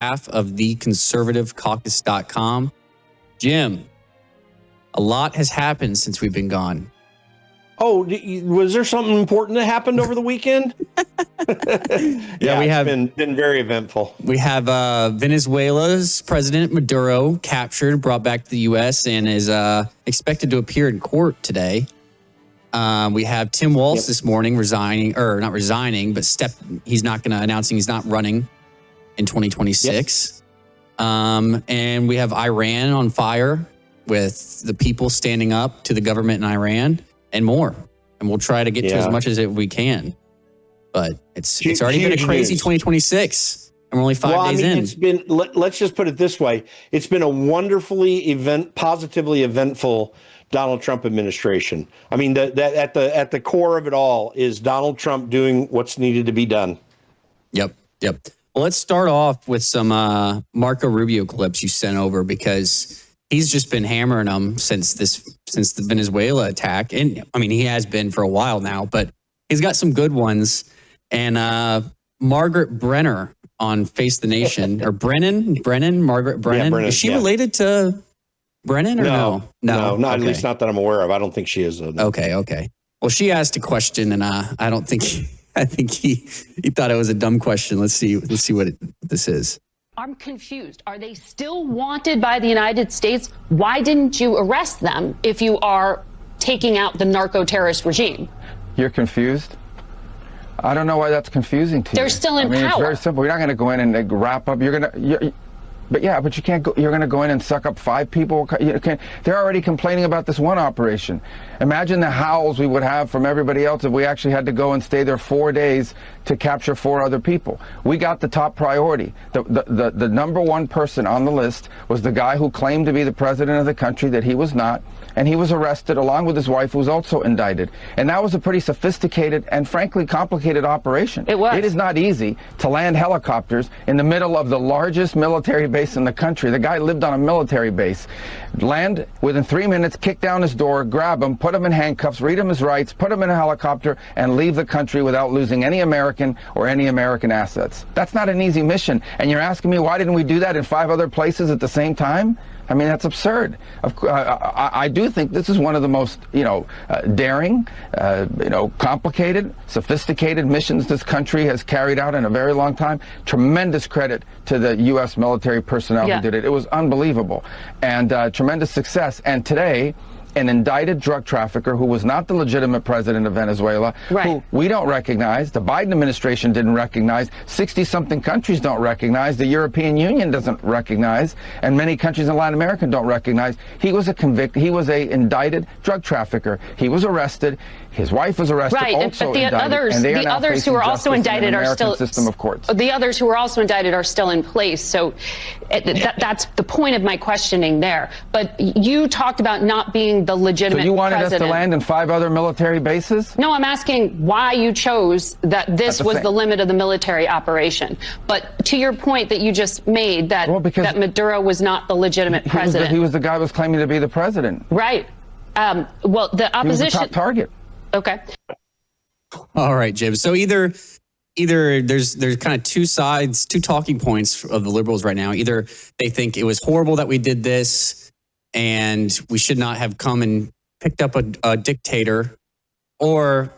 Pfaff of theconservativecaucus.com. Jim, a lot has happened since we've been gone. Oh, was there something important that happened over the weekend? We have been very eventful. We have Venezuela's President Maduro captured, brought back to the U.S., and is expected to appear in court today. We have Tim Walz this morning not resigning, but he's not going to announcing he's not running in 2026. And we have Iran on fire with the people standing up to the government in Iran and more. And we'll try to get to as much as we can. But it's already been a crazy 2026. And we're only 5 days in. It's been, let's just put it this way. It's been a wonderfully positively eventful Donald Trump administration. I mean, at the core of it all is Donald Trump doing what's needed to be done. Yep. Well, let's start off with some Marco Rubio clips you sent over, because he's just been hammering them since the Venezuela attack. And I mean, he has been for a while now, but he's got some good ones. And Margaret Brenner on Face the Nation, or Margaret Brennan. Brennan, is she related to Brennan or no? No, not at least not that I'm aware of. I don't think she is. No. Okay. Well, she asked a question, and I don't think I think he thought it was a dumb question. Let's see what this is. I'm confused. Are they still wanted by the United States? Why didn't you arrest them if you are taking out the narco-terrorist regime? You're confused? I don't know why that's confusing to you. They're still in power. It's very simple. You're not going to go in and wrap up. But you can't go. You're going to go in and suck up 5 people. They're already complaining about this one operation. Imagine the howls we would have from everybody else if we actually had to go and stay there 4 days to capture 4 other people. We got the top priority. The number one person on the list was the guy who claimed to be the president of the country that he was not, and he was arrested along with his wife, who was also indicted. And that was a pretty sophisticated and frankly complicated operation. It was. It is not easy to land helicopters in the middle of the largest military base in the country. The guy lived on a military base. Land within 3 minutes, kick down his door, grab him, put him in handcuffs, read him his rights, put him in a helicopter, and leave the country without losing any American or any American assets. That's not an easy mission. And you're asking me, why didn't we do that in 5 other places at the same time? I mean, that's absurd. I do think this is one of the most, daring, complicated, sophisticated missions this country has carried out in a very long time. Tremendous credit to the U.S. military personnel who did it. It was unbelievable, and tremendous success. And today, an indicted drug trafficker who was not the legitimate president of Venezuela, who we don't recognize, the Biden administration didn't recognize, 60-something countries don't recognize, the European Union doesn't recognize, and many countries in Latin America don't recognize. He was a indicted drug trafficker. He was arrested. His wife was arrested, also but the others who are also indicted are still system of courts. The others who are also indicted are still in place. So that's the point of my questioning there. But you talked about not being the legitimate president. So you wanted us to land in 5 other military bases? No, I'm asking why you chose that this was the limit of the military operation. But to your point that you just made, that Maduro was not the legitimate president. He was the guy who was claiming to be the president. Right. Well, the opposition. He was the top target. Okay. All right, Jim. So either there's kind of 2 sides, 2 talking points of the liberals right now. Either they think it was horrible that we did this and we should not have come and picked up a dictator, or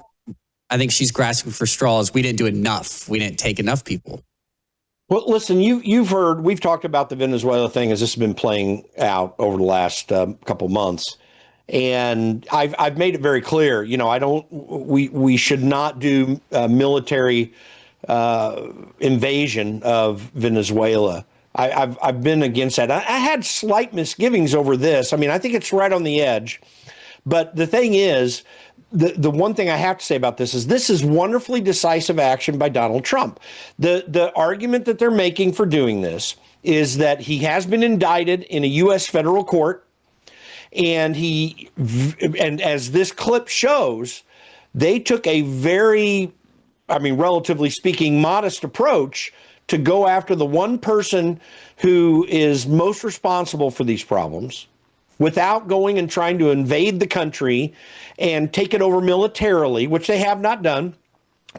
I think she's grasping for straws. We didn't do enough. We didn't take enough people. Well, listen, you've heard, we've talked about the Venezuela thing as this has been playing out over the last couple months. And I've made it very clear, we should not do military invasion of Venezuela. I've been against that. I had slight misgivings over this. I mean, I think it's right on the edge. But the thing is, the one thing I have to say about this is wonderfully decisive action by Donald Trump. The argument that they're making for doing this is that he has been indicted in a U.S. federal court. And as this clip shows, they took a very, relatively speaking, modest approach to go after the one person who is most responsible for these problems without going and trying to invade the country and take it over militarily, which they have not done.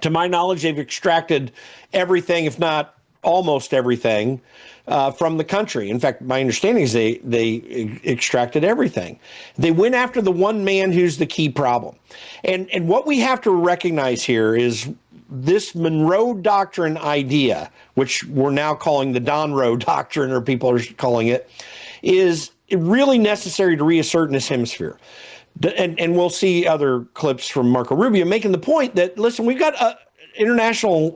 To my knowledge, they've extracted everything, if not almost everything from the country. In fact, my understanding is they extracted everything. They went after the one man who's the key problem. And what we have to recognize here is this Monroe Doctrine idea, which we're now calling the Donro Doctrine, or people are calling it, is really necessary to reassert in this hemisphere. And we'll see other clips from Marco Rubio making the point that, listen, we've got international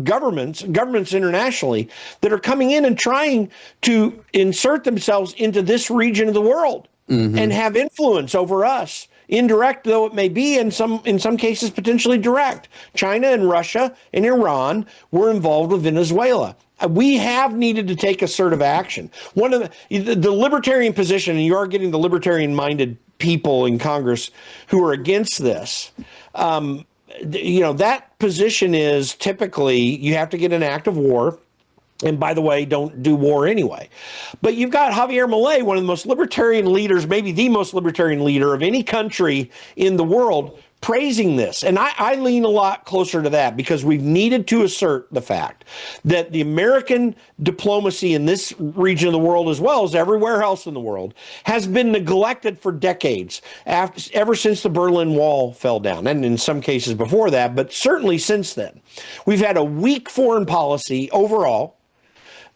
governments internationally that are coming in and trying to insert themselves into this region of the world and have influence over us. Indirect though it may be, in some cases potentially direct. China and Russia and Iran were involved with Venezuela. We have needed to take assertive action. One of the libertarian position, and you are getting the libertarian-minded people in Congress who are against this. That position is typically you have to get an act of war. And by the way, don't do war anyway. But you've got Javier Milei, one of the most libertarian leaders, maybe the most libertarian leader of any country in the world, praising this. And I lean a lot closer to that because we've needed to assert the fact that the American diplomacy in this region of the world, as well as everywhere else in the world, has been neglected for decades, ever since the Berlin Wall fell down, and in some cases before that, but certainly since then. We've had a weak foreign policy overall,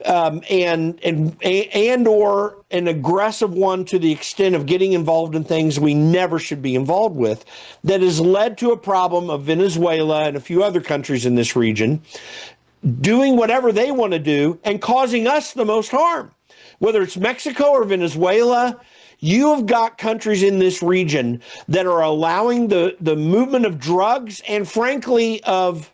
and or an aggressive one to the extent of getting involved in things we never should be involved with, that has led to a problem of Venezuela and a few other countries in this region doing whatever they want to do and causing us the most harm. Whether it's Mexico or Venezuela, you have got countries in this region that are allowing the movement of drugs and, frankly, of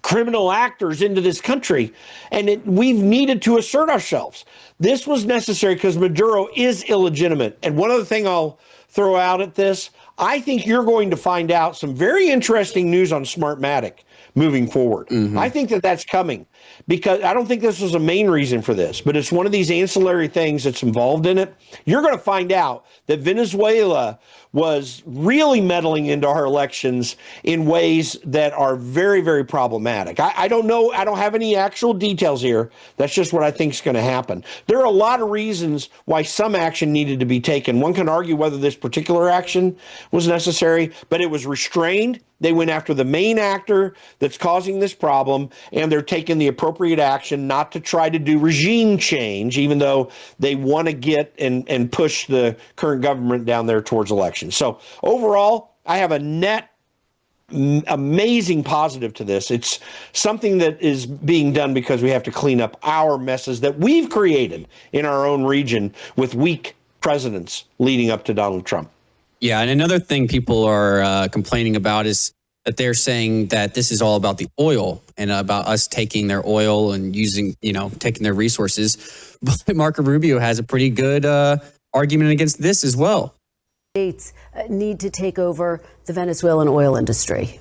criminal actors into this country, and we've needed to assert ourselves. This was necessary because Maduro is illegitimate. And one other thing I'll throw out at this, I think you're going to find out some very interesting news on Smartmatic moving forward. I think that's coming, because I don't think this was a main reason for this, but it's one of these ancillary things that's involved in it. You're going to find out that Venezuela was really meddling into our elections in ways that are very, very problematic. I don't know. I don't have any actual details here. That's just what I think is going to happen. There are a lot of reasons why some action needed to be taken. One can argue whether this particular action was necessary, but it was restrained. They went after the main actor that's causing this problem, and they're taking the appropriate action not to try to do regime change, even though they want to get and push the current government down there towards elections. So overall, I have a net amazing positive to this. It's something that is being done because we have to clean up our messes that we've created in our own region with weak presidents leading up to Donald Trump. Yeah, and another thing people are complaining about is that they're saying that this is all about the oil and about us taking their oil and taking their resources. But Marco Rubio has a pretty good argument against this as well. States need to take over the Venezuelan oil industry.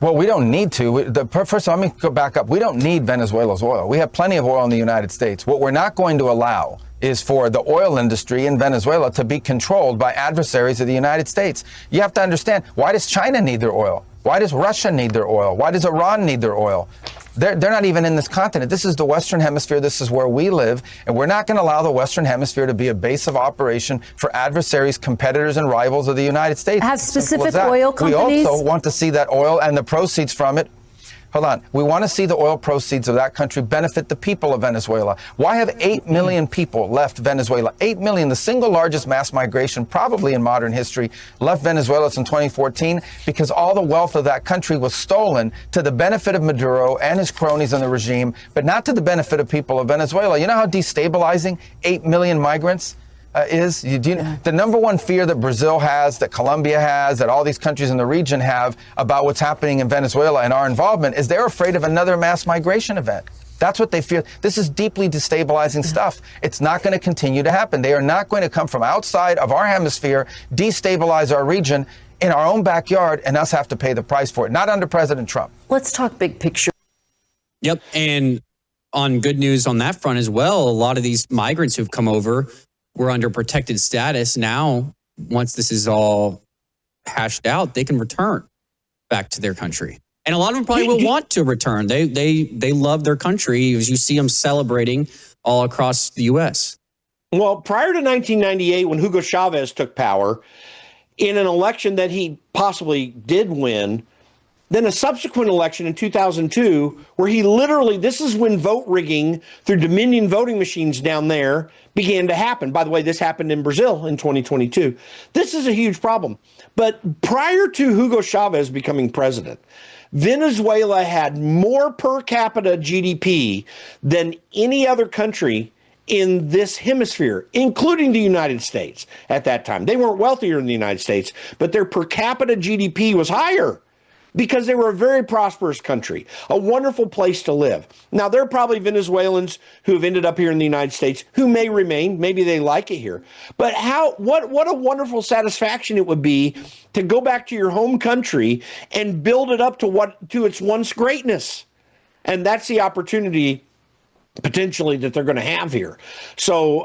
Well, we don't need to. First, let me go back up. We don't need Venezuela's oil. We have plenty of oil in the United States. What we're not going to allow is for the oil industry in Venezuela to be controlled by adversaries of the United States. You have to understand, why does China need their oil? Why does Russia need their oil? Why does Iran need their oil? They're not even in this continent. This is the Western Hemisphere. This is where we live. And we're not going to allow the Western Hemisphere to be a base of operation for adversaries, competitors, and rivals of the United States. Have specific oil companies? We also want to see that oil and the proceeds from it. Hold on. We want to see the oil proceeds of that country benefit the people of Venezuela. Why have 8 million people left Venezuela? 8 million, the single largest mass migration probably in modern history, left Venezuela in 2014 because all the wealth of that country was stolen to the benefit of Maduro and his cronies in the regime, but not to the benefit of people of Venezuela. You know how destabilizing 8 million migrants is? The number one fear that Brazil has, that Colombia has, that all these countries in the region have about what's happening in Venezuela and our involvement is they're afraid of another mass migration event. That's what they fear. This is deeply destabilizing stuff. It's not going to continue to happen. They are not going to come from outside of our hemisphere, destabilize our region in our own backyard, and us have to pay the price for it. Not under President Trump. Let's talk big picture. Yep. And on good news on that front as well, a lot of these migrants who've come over were under protected status. Now, once this is all hashed out, they can return back to their country. And a lot of them probably will want to return. They love their country, as you see them celebrating all across the U.S. Well, prior to 1998, when Hugo Chavez took power, in an election that he possibly did win, then a subsequent election in 2002, where he literally, this is when vote rigging through Dominion voting machines down there began to happen. By the way, this happened in Brazil in 2022. This is a huge problem. But prior to Hugo Chavez becoming president, Venezuela had more per capita GDP than any other country in this hemisphere, including the United States at that time. They weren't wealthier than the United States, but their per capita GDP was higher because they were a very prosperous country, a wonderful place to live. Now, there are probably Venezuelans who have ended up here in the United States who may remain. Maybe they like it here. But what a wonderful satisfaction it would be to go back to your home country and build it up to its once greatness. And that's the opportunity potentially that they're going to have here. So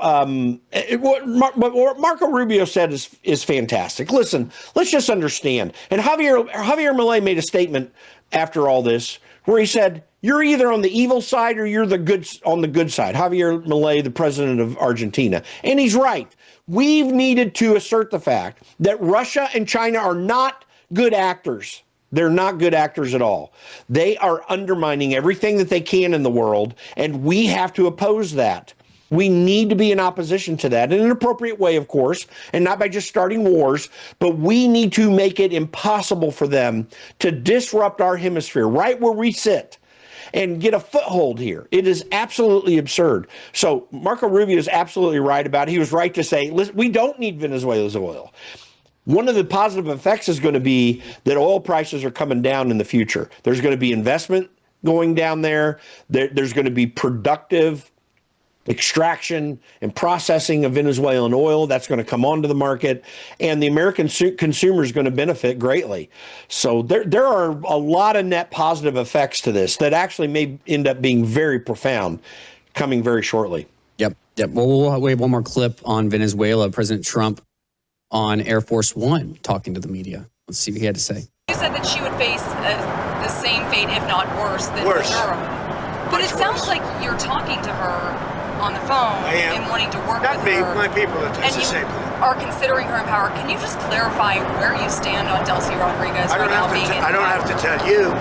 what Marco Rubio said is fantastic. Listen, let's just understand. And Javier Milei made a statement after all this where he said, you're either on the evil side or you're on the good side. Javier Milei, the president of Argentina. And he's right. We've needed to assert the fact that Russia and China are not good actors. They're not good actors at all. They are undermining everything that they can in the world, and we have to oppose that. We need to be in opposition to that in an appropriate way, of course, and not by just starting wars, but we need to make it impossible for them to disrupt our hemisphere right where we sit and get a foothold here. It is absolutely absurd. So Marco Rubio is absolutely right about it. He was right to say, listen, we don't need Venezuela's oil. One of the positive effects is going to be that oil prices are coming down in the future. There's going to be investment going down there. There's going to be productive extraction and processing of Venezuelan oil. That's going to come onto the market, and the American consumer is going to benefit greatly. So there are a lot of net positive effects to this that actually may end up being very profound coming very shortly. Yep. Well, we have one more clip on Venezuela. President Trump on Air Force One talking to the media. Let's see what he had to say. You said that she would face the same fate, if not worse, than Maduro. But it sounds like you're talking to her on the phone and wanting to work with her. Not me, my people are and the same thing. Are considering her in power. Can you just clarify where you stand on Delce Rodriguez right now being in I don't have to tell you.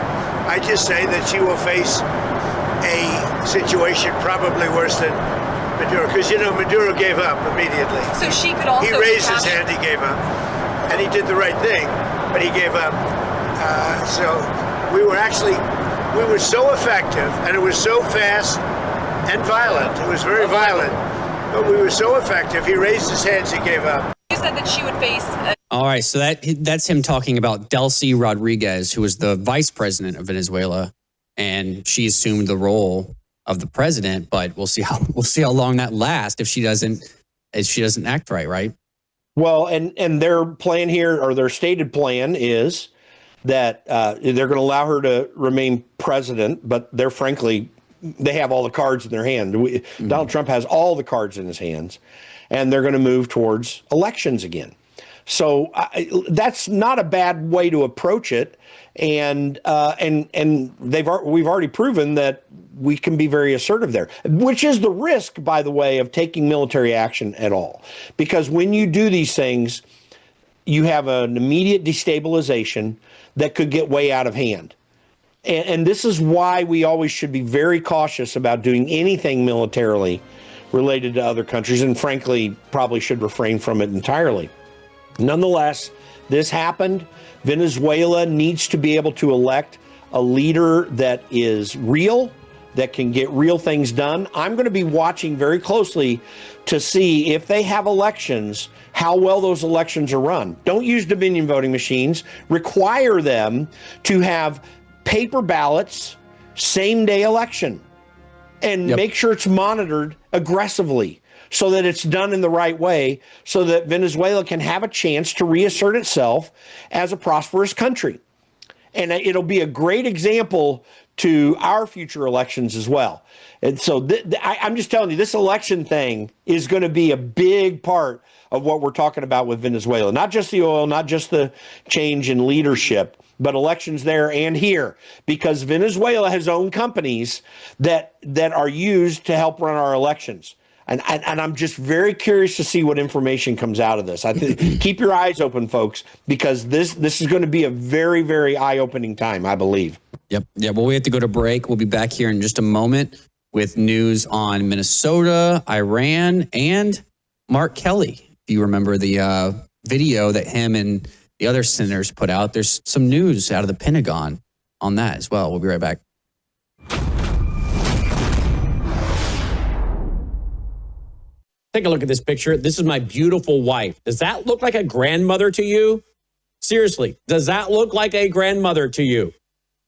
I just say that she will face a situation probably worse than Maduro, because Maduro gave up immediately. So she could also. He raised his hand, he gave up, and he did the right thing, but he gave up. So we were so effective, and it was so fast and violent. It was very violent, but we were so effective. He raised his hands, he gave up. You said that she would face. All right, so that's him talking about Delce Rodriguez, who was the vice president of Venezuela, and she assumed the role of the president, but we'll see how long that lasts if she doesn't act right. Well, and their plan here, or their stated plan, is that they're going to allow her to remain president, but they have all the cards in their hand. Donald Trump has all the cards in his hands, and they're going to move towards elections again. So that's not a bad way to approach it, and we've already proven that we can be very assertive there, which is the risk, by the way, of taking military action at all. Because when you do these things, you have an immediate destabilization that could get way out of hand. And this is why we always should be very cautious about doing anything militarily related to other countries, and frankly, probably should refrain from it entirely. Nonetheless, this happened. Venezuela needs to be able to elect a leader that is real, that can get real things done. I'm going to be watching very closely to see if they have elections, how well those elections are run. Don't use Dominion voting machines. Require them to have paper ballots, same-day election, and make sure it's monitored aggressively so that it's done in the right way, so that Venezuela can have a chance to reassert itself as a prosperous country. And it'll be a great example to our future elections as well. And so I'm just telling you, this election thing is going to be a big part of what we're talking about with Venezuela. Not just the oil, not just the change in leadership, but elections there and here, because Venezuela has owned companies that are used to help run our elections. And I'm just very curious to see what information comes out of this. Keep your eyes open, folks, because this is going to be a very, very eye-opening time, I believe. Yep. Yeah. Well, we have to go to break. We'll be back here in just a moment with news on Minnesota, Iran, and Mark Kelly. If you remember the video that him and the other senators put out, there's some news out of the Pentagon on that as well. We'll be right back. Take a look at this picture. This is my beautiful wife. Does that look like a grandmother to you? Seriously, does that look like a grandmother to you?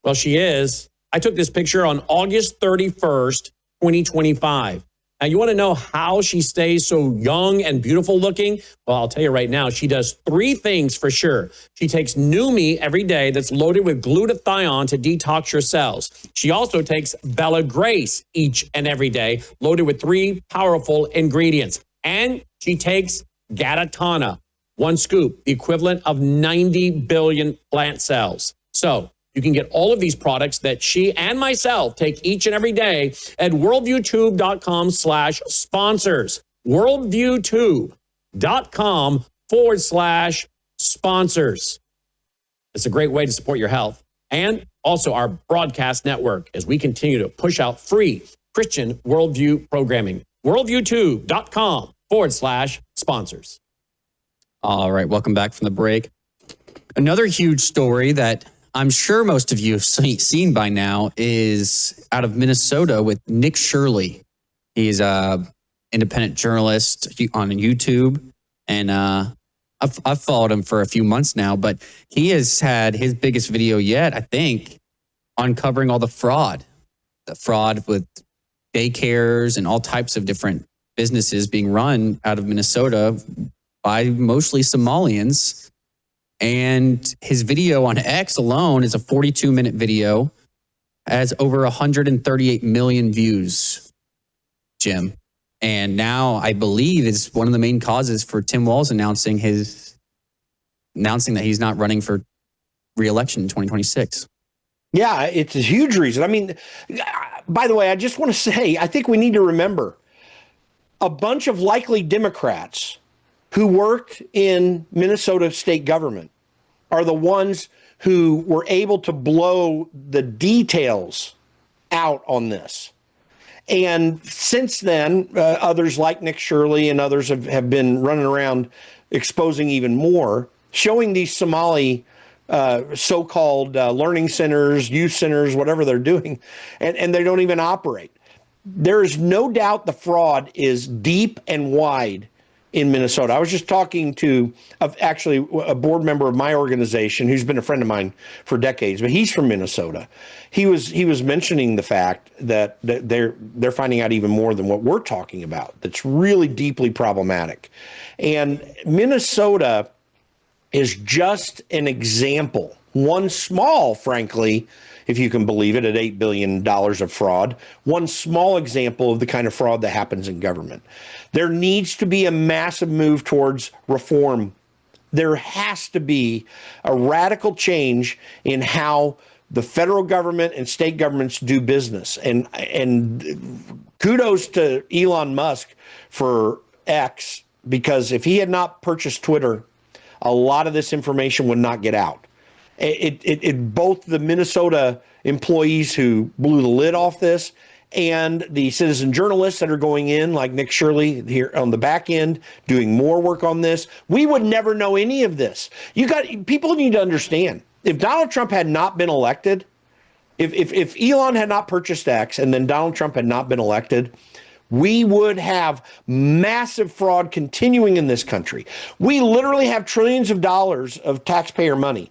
Well, she is. I took this picture on August 31st, 2025. Now, you want to know how she stays so young and beautiful looking? Well, I'll tell you right now, she does 3 things for sure. She takes Numi every day that's loaded with glutathione to detox your cells. She also takes Bella Grace each and every day, loaded with 3 powerful ingredients. And she takes Gatatana, 1 scoop, the equivalent of 90 billion plant cells. So you can get all of these products that she and myself take each and every day at worldviewtube.com/sponsors. worldviewtube.com/sponsors. It's a great way to support your health and also our broadcast network as we continue to push out free Christian worldview programming. worldviewtube.com/sponsors. All right. Welcome back from the break. Another huge story that I'm sure most of you have seen by now is out of Minnesota with Nick Shirley. He's an independent journalist on YouTube, and I've followed him for a few months now, but he has had his biggest video yet, I think, uncovering all the fraud with daycares and all types of different businesses being run out of Minnesota by mostly Somalians. And his video on X alone is a 42-minute video, has over 138 million views, Jim. And now I believe is one of the main causes for Tim Walz announcing that he's not running for reelection in 2026. Yeah, it's a huge reason. I mean, by the way, I just want to say, I think we need to remember a bunch of likely Democrats who worked in Minnesota state government are the ones who were able to blow the details out on this. And since then, others like Nick Shirley and others have been running around exposing even more, showing these Somali so-called learning centers, youth centers, whatever they're doing, and they don't even operate. There is no doubt the fraud is deep and wide in Minnesota. I was just talking to actually a board member of my organization who's been a friend of mine for decades, but he's from Minnesota. He was mentioning the fact that they're finding out even more than what we're talking about. That's really deeply problematic. And Minnesota is just an example, one small, frankly, if you can believe it, at $8 billion of fraud, one small example of the kind of fraud that happens in government. There needs to be a massive move towards reform. There has to be a radical change in how the federal government and state governments do business. And kudos to Elon Musk for X, because if he had not purchased Twitter, a lot of this information would not get out. Both the Minnesota employees who blew the lid off this and the citizen journalists that are going in, like Nick Shirley here on the back end, doing more work on this, we would never know any of this. People need to understand, if Donald Trump had not been elected, if Elon had not purchased X and then Donald Trump had not been elected, we would have massive fraud continuing in this country. We literally have trillions of dollars of taxpayer money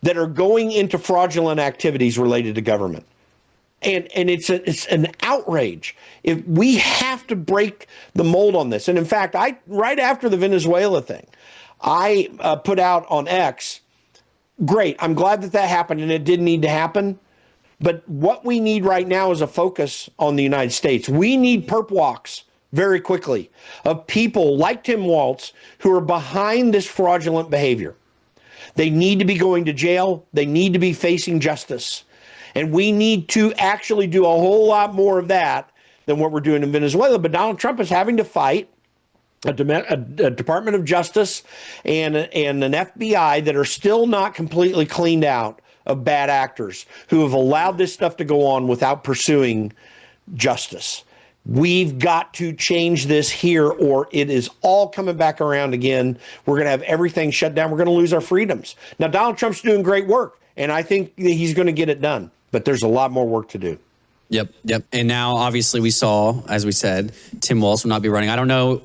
that are going into fraudulent activities related to government. And it's an outrage. If we have to break the mold on this. And in fact, right after the Venezuela thing, I put out on X, great, I'm glad that happened and it did need to happen. But what we need right now is a focus on the United States. We need perp walks very quickly of people like Tim Walz who are behind this fraudulent behavior. They need to be going to jail. They need to be facing justice. And we need to actually do a whole lot more of that than what we're doing in Venezuela. But Donald Trump is having to fight a Department of Justice and an FBI that are still not completely cleaned out of bad actors who have allowed this stuff to go on without pursuing justice. We've got to change this here, or it is all coming back around again. We're going to have everything shut down. We're going to lose our freedoms. Now, Donald Trump's doing great work, and I think that he's going to get it done. But there's a lot more work to do. Yep. And now, obviously, we saw, as we said, Tim Walz will not be running. I don't know.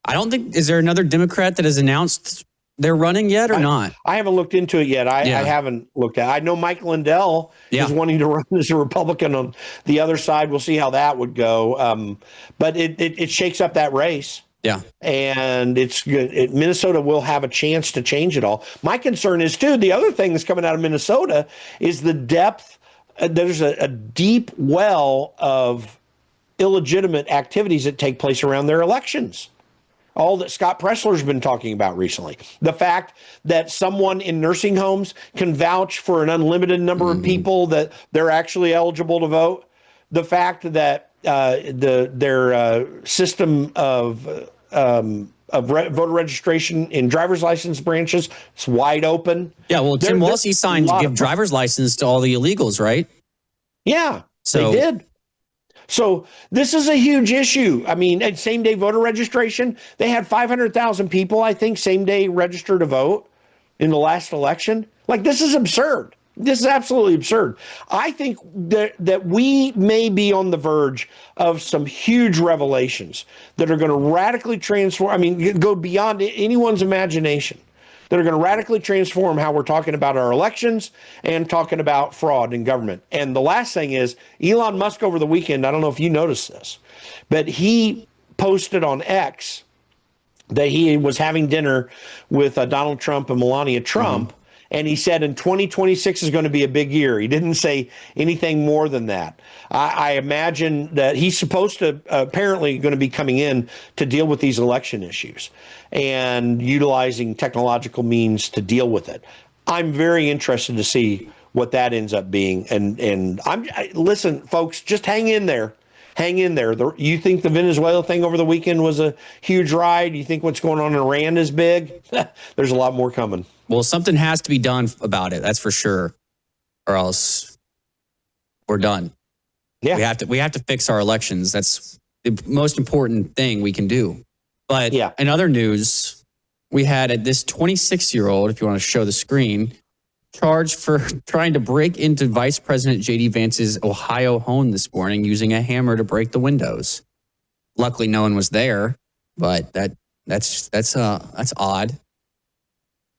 I don't think, is there another Democrat that has announced they're running yet or not? I haven't looked into it yet. I haven't looked at it. I know Mike Lindell is wanting to run as a Republican on the other side. We'll see how that would go. But it shakes up that race. Yeah. And it's good. Minnesota will have a chance to change it all. My concern is, too, the other thing that's coming out of Minnesota is the depth. There's a deep well of illegitimate activities that take place around their elections. All that Scott Pressler's been talking about recently. The fact that someone in nursing homes can vouch for an unlimited number of people that they're actually eligible to vote. The fact that their system of voter registration in driver's license branches is wide open. Yeah, well, Tim Walz signed to give driver's license to all the illegals, right? Yeah, they did. So this is a huge issue. I mean, at same-day voter registration, they had 500,000 people, I think, same-day register to vote in the last election. Like, this is absurd. This is absolutely absurd. I think that we may be on the verge of some huge revelations that are going to radically transform, I mean, go beyond anyone's imagination, that are going to radically transform how we're talking about our elections and talking about fraud in government. And the last thing is, Elon Musk over the weekend, I don't know if you noticed this, but he posted on X that he was having dinner with Donald Trump and Melania Trump, and he said in 2026 is going to be a big year. He didn't say anything more than that. I imagine that he's supposed to apparently going to be coming in to deal with these election issues and utilizing technological means to deal with it. I'm very interested to see what that ends up being. And listen, folks, just hang in there. Hang in there. You think the Venezuela thing over the weekend was a huge ride? You think what's going on in Iran is big? There's a lot more coming. Well, something has to be done about it. That's for sure. Or else we're done. Yeah. We have to fix our elections. That's the most important thing we can do. But in other news, we had this 26-year-old, if you want to show the screen, charged for trying to break into Vice President J.D. Vance's Ohio home this morning using a hammer to break the windows. Luckily, no one was there, but that's odd.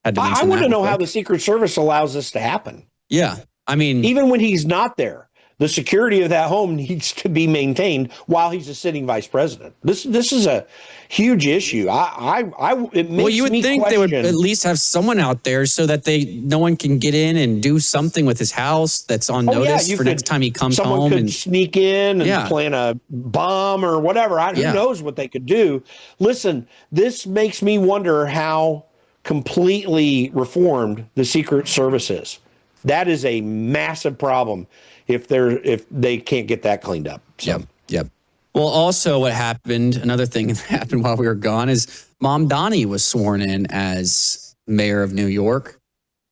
I want to know how the Secret Service allows this to happen. Yeah, I mean, even when he's not there, the security of that home needs to be maintained while he's a sitting vice president. This is a huge issue. It makes you would me think question. They would at least have someone out there so that no one can get in and do something with his house that's on notice for next time he comes home. Someone could sneak in and plant a bomb or whatever. Who knows what they could do? Listen, this makes me wonder how completely reformed the Secret Service is. That is a massive problem if they can't get that cleaned up. So. Yep. Well, also what happened, another thing that happened while we were gone is Mom Donnie was sworn in as mayor of New York.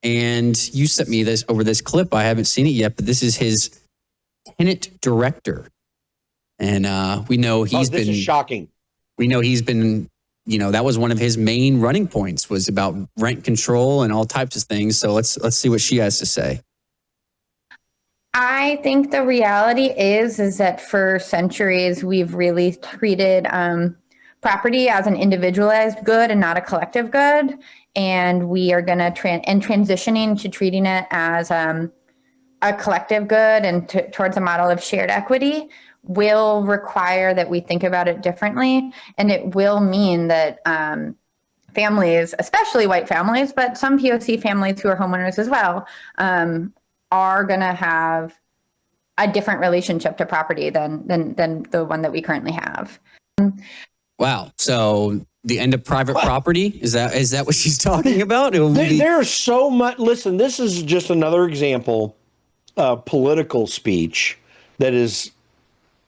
And you sent me this clip. I haven't seen it yet, but this is his tenant director. And we know he's been... This is shocking. We know he's been... that was one of his main running points, was about rent control and all types of things. So let's see what she has to say. I think the reality is that for centuries, we've really treated property as an individualized good and not a collective good. And we are going to transitioning to treating it as a collective good and towards a model of shared equity will require that we think about it differently. And it will mean that families, especially white families, but some POC families who are homeowners as well, are going to have a different relationship to property than the one that we currently have. Wow. So the end of private property, is that what she's talking about? There's so much. Listen, this is just another example of political speech that is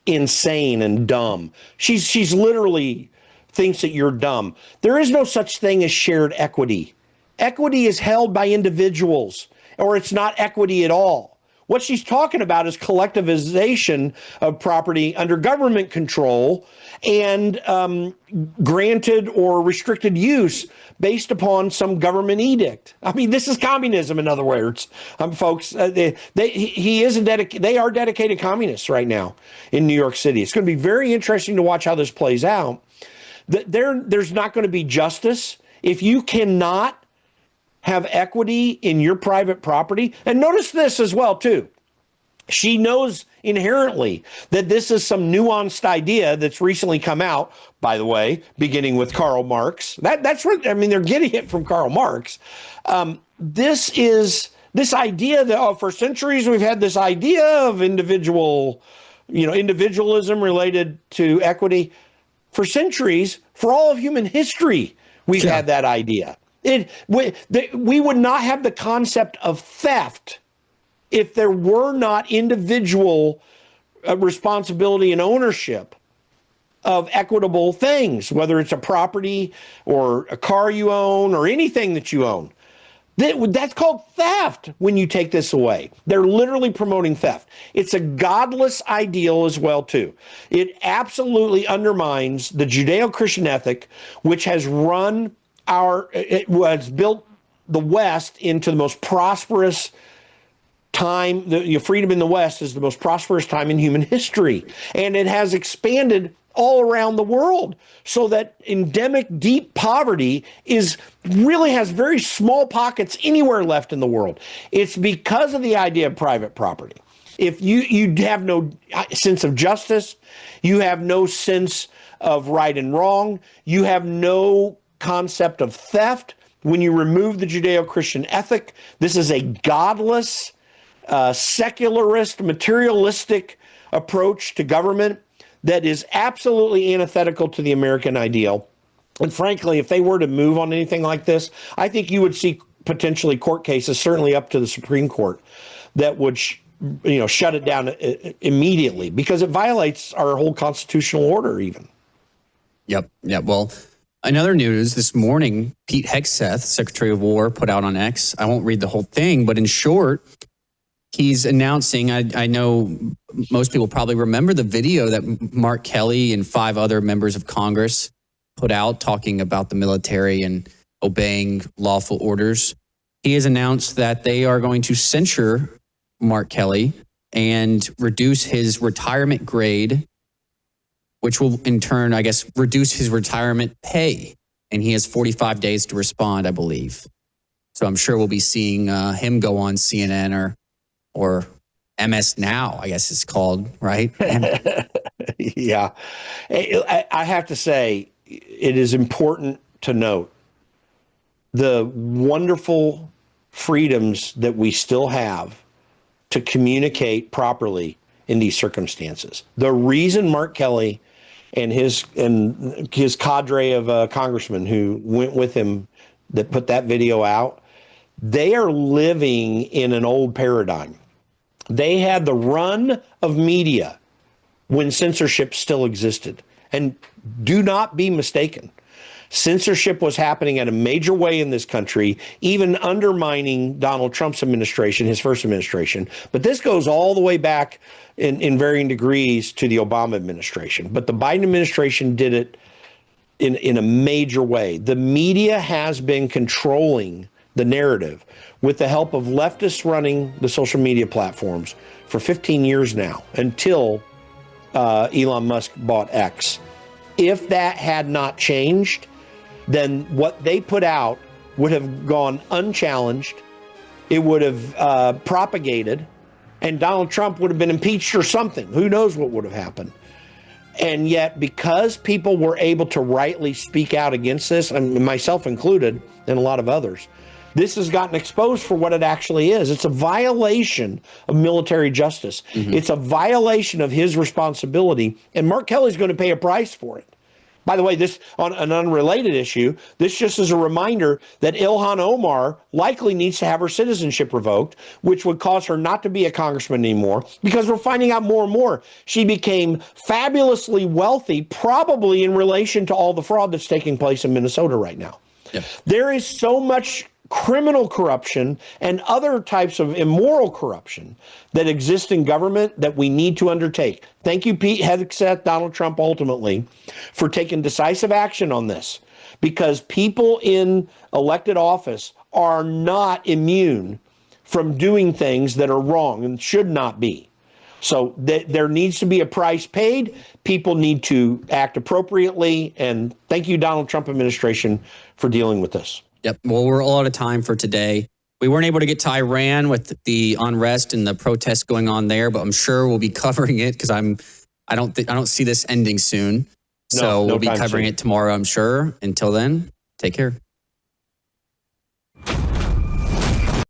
insane and dumb. She's literally thinks that you're dumb. There is no such thing as shared equity. Equity is held by individuals, or it's not equity at all. What she's talking about is collectivization of property under government control and granted or restricted use based upon some government edict. I mean, this is communism, in other words, folks. They are dedicated communists right now in New York City. It's going to be very interesting to watch how this plays out. There's not going to be justice if you cannot have equity in your private property. And notice this as well, too. She knows inherently that this is some nuanced idea that's recently come out, by the way, beginning with Karl Marx. That's what, I mean, they're getting it from Karl Marx. This idea that for centuries we've had this idea of individualism related to equity. For centuries, for all of human history, we've had that idea. We would not have the concept of theft if there were not individual responsibility and ownership of equitable things, whether it's a property or a car you own or anything that you own. That's called theft when you take this away. They're literally promoting theft. It's a godless ideal as well, too. It absolutely undermines the Judeo-Christian ethic, which has built the West into the most prosperous time. Your freedom in the West is the most prosperous time in human history. And it has expanded all around the world so that endemic deep poverty really has very small pockets anywhere left in the world. It's because of the idea of private property. If you have no sense of justice, you have no sense of right and wrong, you have no concept of theft. When you remove the Judeo-Christian ethic, this is a godless, secularist, materialistic approach to government that is absolutely antithetical to the American ideal. And frankly, if they were to move on anything like this, I think you would see potentially court cases, certainly up to the Supreme Court, that would shut it down immediately because it violates our whole constitutional order even. Yep. Well, another news this morning, Pete Hegseth, Secretary of War, put out on X. I won't read the whole thing, but in short, he's announcing, I know most people probably remember the video that Mark Kelly and 5 other members of Congress put out talking about the military and obeying lawful orders. He has announced that they are going to censure Mark Kelly and reduce his retirement grade, which will in turn, I guess, reduce his retirement pay. And he has 45 days to respond, I believe. So I'm sure we'll be seeing him go on CNN or MS Now, I guess it's called, right? Yeah. I have to say, it is important to note the wonderful freedoms that we still have to communicate properly in these circumstances. The reason Mark Kelly and his cadre of congressmen who went with him that put that video out, they are living in an old paradigm. They had the run of media when censorship still existed. And do not be mistaken. Censorship was happening at a major way in this country, even undermining Donald Trump's administration, his first administration. But this goes all the way back in varying degrees to the Obama administration. But the Biden administration did it in a major way. The media has been controlling the narrative with the help of leftists running the social media platforms for 15 years now, until Elon Musk bought X. If that had not changed, then what they put out would have gone unchallenged. It would have propagated, and Donald Trump would have been impeached or something. Who knows what would have happened? And yet, because people were able to rightly speak out against this, and myself included, and a lot of others, this has gotten exposed for what it actually is. It's a violation of military justice. It's a violation of his responsibility, and Mark Kelly's going to pay a price for it. By the way, this on an unrelated issue, this just is a reminder that Ilhan Omar likely needs to have her citizenship revoked, which would cause her not to be a congressman anymore, because we're finding out more and more she became fabulously wealthy, probably in relation to all the fraud that's taking place in Minnesota right now. Yep. There is so much criminal corruption and other types of immoral corruption that exist in government that we need to undertake. Thank you, Pete Hegseth, Donald Trump, ultimately, for taking decisive action on this, because people in elected office are not immune from doing things that are wrong and should not be. So there needs to be a price paid. People need to act appropriately. And thank you, Donald Trump administration, for dealing with this. Yep. Well, we're all out of time for today. We weren't able to get to Iran with the unrest and the protests going on there, but I'm sure we'll be covering it because I don't see this ending soon. So we'll be covering it tomorrow, I'm sure. Until then, take care.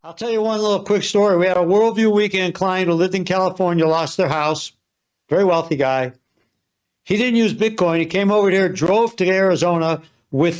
I'll tell you one little quick story. We had a Worldview Weekend client who lived in California, lost their house. Very wealthy guy. He didn't use Bitcoin. He came over here, drove to Arizona with